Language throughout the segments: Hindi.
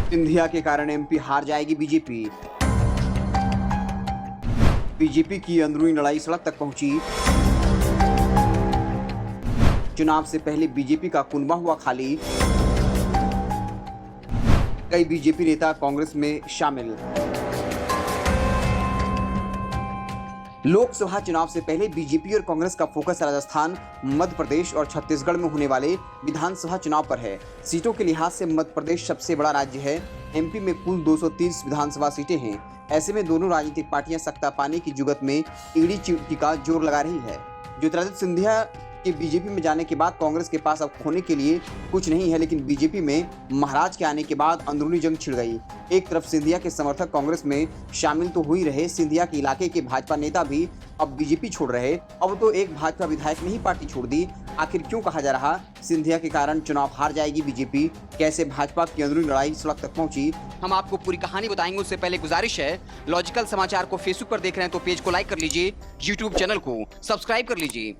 सिंधिया के कारण एमपी हार जाएगी बीजेपी। बीजेपी की अंदरूनी लड़ाई सड़क तक पहुंची। चुनाव से पहले बीजेपी का कुनबा हुआ खाली। कई बीजेपी नेता कांग्रेस में शामिल। लोकसभा चुनाव से पहले बीजेपी और कांग्रेस का फोकस राजस्थान, मध्य प्रदेश और छत्तीसगढ़ में होने वाले विधानसभा चुनाव पर है। सीटों के लिहाज से मध्य प्रदेश सबसे बड़ा राज्य है। एमपी में कुल 230 विधानसभा सीटें हैं। ऐसे में दोनों राजनीतिक पार्टियां सत्ता पाने की जुगत में ईड़ी चिमटी का जोर लगा रही है। ज्योतिरादित्य सिंधिया के बीजेपी में जाने के बाद कांग्रेस के पास अब खोने के लिए कुछ नहीं है, लेकिन बीजेपी में महाराज के आने के बाद अंदरूनी जंग छिड़ गई। एक तरफ सिंधिया के समर्थक कांग्रेस में शामिल तो हो ही रहे, सिंधिया के इलाके के भाजपा नेता भी अब बीजेपी छोड़ रहे। अब तो एक भाजपा विधायक ने ही पार्टी छोड़ दी। आखिर क्यों कहा जा रहा सिंधिया के कारण चुनाव हार जाएगी बीजेपी? कैसे भाजपा की अंदरूनी लड़ाई सड़क तक पहुंची? हम आपको पूरी कहानी बताएंगे। उससे पहले गुजारिश है, लॉजिकल समाचार को फेसबुक पर देख रहे हैं तो पेज को लाइक कर लीजिए, यूट्यूब चैनल को सब्सक्राइब कर लीजिए।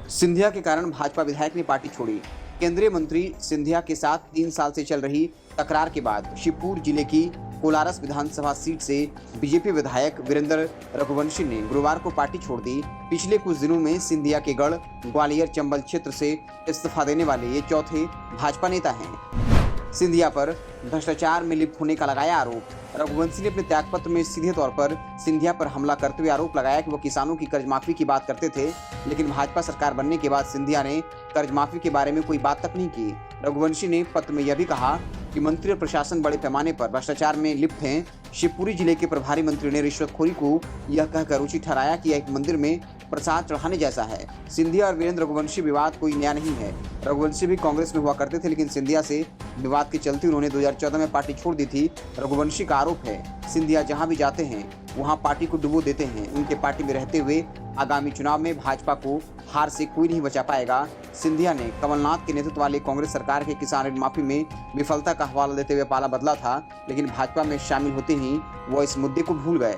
सिंधिया के कारण भाजपा विधायक ने पार्टी छोड़ी। केंद्रीय मंत्री सिंधिया के साथ 3 साल से चल रही तकरार के बाद शिवपुरी जिले की कोलारस विधानसभा सीट से बीजेपी विधायक वीरेंद्र रघुवंशी ने गुरुवार को पार्टी छोड़ दी। पिछले कुछ दिनों में सिंधिया के गढ़, ग्वालियर, चंबल क्षेत्र से इस्तीफा देने वाले ये चौथे भाजपा नेता हैं। सिंधिया पर भ्रष्टाचार में लिप्त होने का लगाया आरोप। रघुवंशी ने अपने त्यागपत्र में सीधे तौर पर सिंधिया पर हमला करते हुए आरोप लगाया कि वो किसानों की कर्ज माफी की बात करते थे, लेकिन भाजपा सरकार बनने के बाद सिंधिया ने कर्ज माफी के बारे में कोई बात तक नहीं की। रघुवंशी ने पत्र में यह भी कहा कि मंत्री और प्रशासन बड़े पैमाने पर भ्रष्टाचार में लिप्त हैं। शिवपुरी जिले के प्रभारी मंत्री ने रिश्वतखोरी को यह कहकर उचित ठहराया कि यह एक मंदिर में प्रसाद चढ़ाने जैसा है। सिंधिया और वीरेंद्र रघुवंशी विवाद कोई नया नहीं है। रघुवंशी भी कांग्रेस में हुआ करते थे, लेकिन सिंधिया से विवाद के चलते उन्होंने 2014 में पार्टी छोड़ दी थी। रघुवंशी का आरोप है सिंधिया जहां भी जाते हैं वहां पार्टी को डुबो देते हैं। उनके पार्टी में रहते हुए आगामी चुनाव में भाजपा को हार से कोई नहीं बचा पाएगा। सिंधिया ने कमलनाथ के नेतृत्व वाली कांग्रेस सरकार के किसान ऋण माफी में विफलता का हवाला देते हुए पाला बदला था, लेकिन भाजपा में शामिल होते ही वो इस मुद्दे को भूल गए।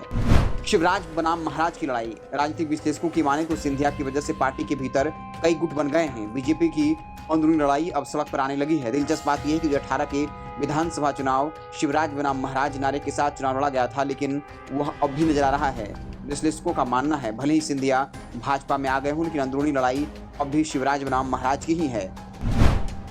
शिवराज बनाम महाराज की लड़ाई। राजनीतिक विश्लेषकों की माने तो सिंधिया की वजह से पार्टी के भीतर कई गुट बन गए हैं। बीजेपी की अंदरूनी लड़ाई अब सड़क पर आने लगी है। दिलचस्प बात यह है कि 2018 के विधानसभा चुनाव शिवराज बनाम महाराज नारे के साथ चुनाव लड़ा गया था, लेकिन वह अब भी नजर आ रहा है। विश्लेषकों का मानना है भले ही सिंधिया भाजपा में आ गए हों, लेकिन अंदरूनी लड़ाई अब भी शिवराज बनाम महाराज की ही है।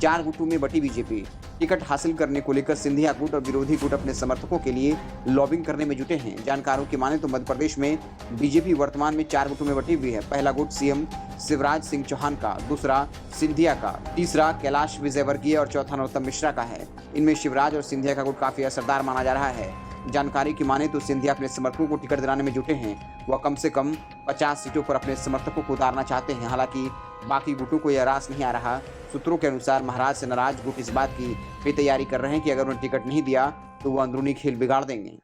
4 गुटों में बटी बीजेपी। टिकट हासिल करने को लेकर सिंधिया गुट और विरोधी गुट अपने समर्थकों के लिए लॉबिंग करने में जुटे हैं। जानकारों की माने तो मध्य प्रदेश में बीजेपी वर्तमान में 4 गुटों में बटी हुई है। पहला गुट सीएम शिवराज सिंह चौहान का, दूसरा सिंधिया का, तीसरा कैलाश विजयवर्गीय और चौथा नरोत्तम मिश्रा का है। इनमें शिवराज और सिंधिया का गुट काफी असरदार माना जा रहा है। जानकारी की माने तो सिंधिया अपने समर्थकों को टिकट दिलाने में जुटे हैं। वह कम से कम 50 सीटों पर अपने समर्थकों को उतारना चाहते हैं। हालांकि बाकी गुटों को यह रास नहीं आ रहा। सूत्रों के अनुसार महाराज से नाराज गुट इस बात की भी तैयारी कर रहे हैं कि अगर उन्हें टिकट नहीं दिया तो वो अंदरूनी खेल बिगाड़ देंगे।